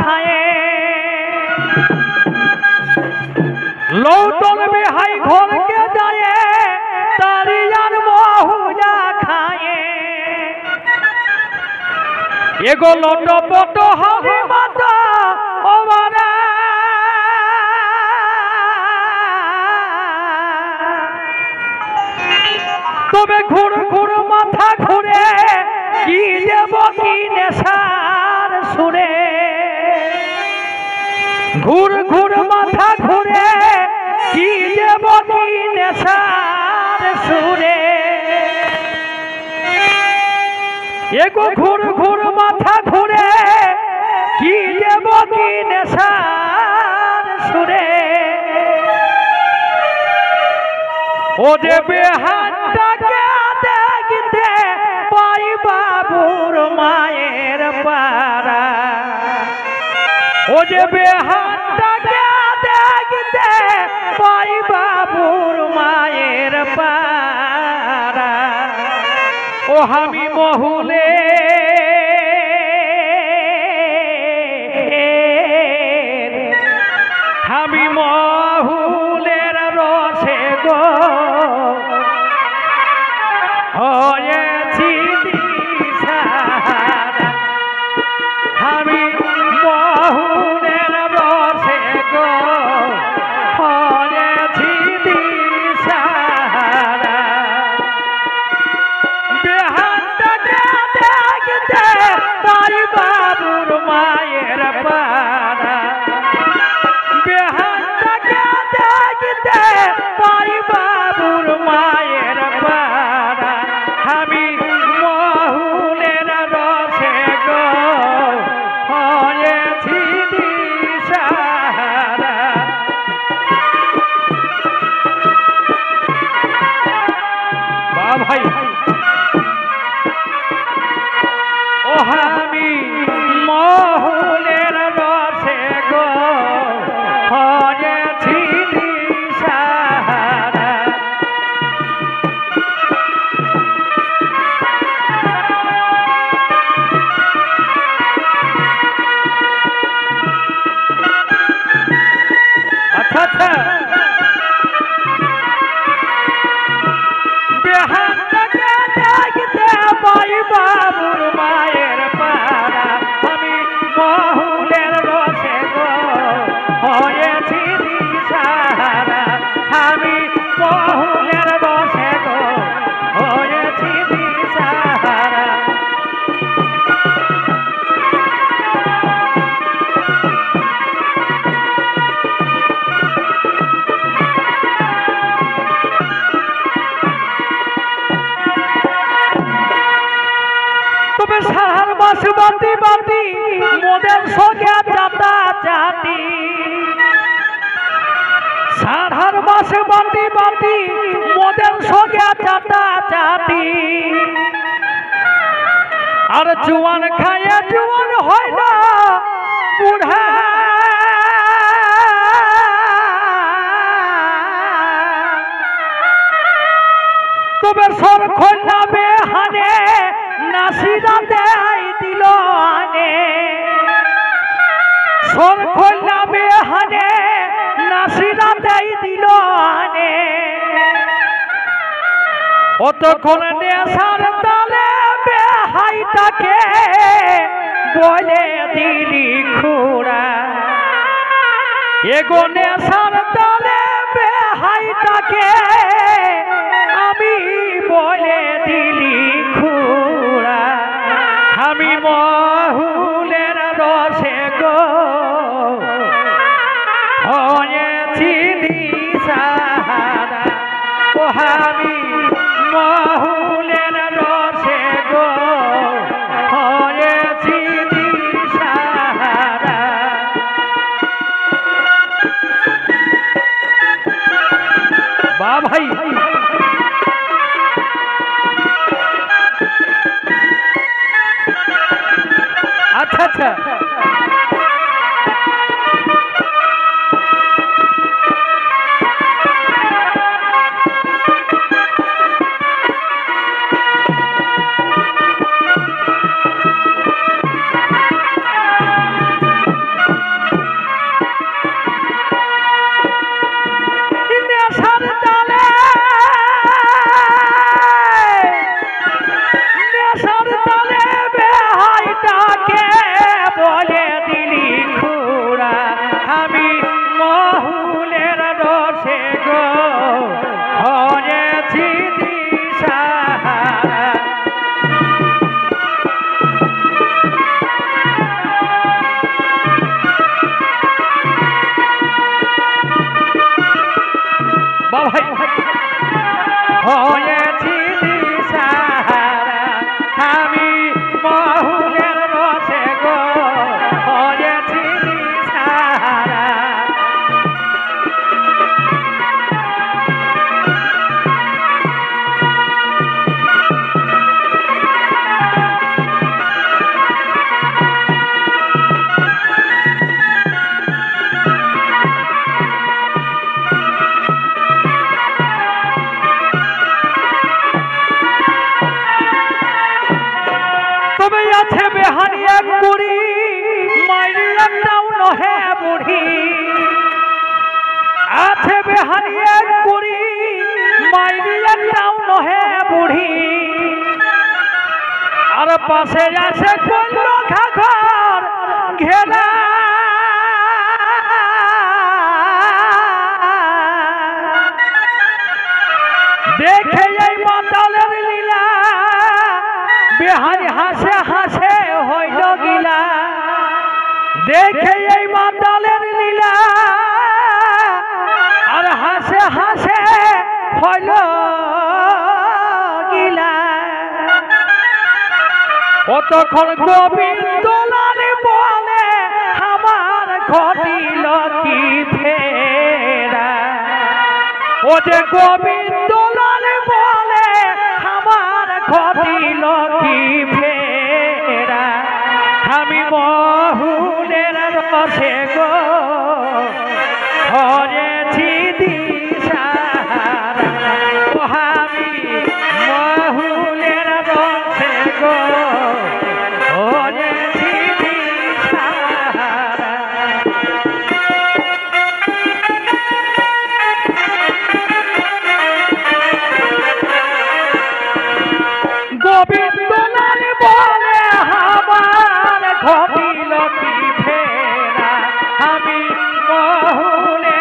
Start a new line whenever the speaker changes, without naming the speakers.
खाए लौटल बिहाई घर के जाए तारियार महुआ खाए एगो लोटो पोटो हरी माता ओवारा तबे घुर घुर माथा घुरे की देव की नेशार सुरे घुर घुर माथा घुरे की देव की नेशार सुरे एगो घुर घुर माथा घुरे की देव की नेशार सुरे ओ जे बेहानटा के देखते पाई बाबूर माয়ের पारा ओ जे बेहानटा के देखते पाई बाबूर माয়ের पारा ओ हामी মহুলে हामी মহুলের রসে গো হয়েছি দিশাহারা আমি মহুলের রসে গো হয়েছি দিশাহারা বেহানটাকে দেখতে তাই বাবুর মায়ের পাড়া বেহানটাকে দেখতে তাই বাবুর মায়ের পাড়া আমি মহুলের রসে গো হয়েছি দিশাহারা বা ভাই ও আমি মহুলের রসে গো হয়েছি দিশাহারা अच्छा बेहानटाके देखते पाई बाबुर माয়ের পাড়া আমি মহুলের রসে গো হয়েছি দিশাহারা আমি মহুলের রসে গো হয়েছি দিশাহারা তবে সারার মাস বাতি বাতি মোদের সঙ্গে চাতা চাতি সারার মাস বাতি বাতি মোদের সঙ্গে চাতা চাতি আর জুয়ান খায় জুয়ান হয় না বুড়া তবে সর খোলা বেহানে নাসিরা দেয় দিল আনে সর খোলা বেহানে নাসিরা দেয় দিল আনে অতক্ষণ নেশার তালে বেহাইটাকে বলে দিলি খুড়া এগো নেশার তালে বেহাইটাকে আমি বলে দিলি খুড়া আমি মহুলের রসে গো হয়েছি দিশাহারা ও আমি মহুলের রসে গো হয়েছি দিশাহারা বা ভাই হারিয়ে কুড়ি মাইরিয়া নাও নহে বুড়ি আর পাশে আছে কোন ঘাঘর ঘেরা দেখে এই মাতালের লীলা বিহারি হাসে হাসে হইল গিলা দেখে এই মাতালের লীলা আর হাসে হাসে হইল গিলা কতক্ষণ গোবিন্দ লালে বলে আমার ঘটিল কি ফেরা ও যে গোবিন্দ লালে বলে আমার ঘটিল কি ফেরা আমি মহুলের রসে গো হরেছি দিশাহারা আমি মহুলের রসে গো হরেছি দিশাহারা গোবিন্দ লাল বলে আমার ঘটিল কি ফেরা আমি মহুলে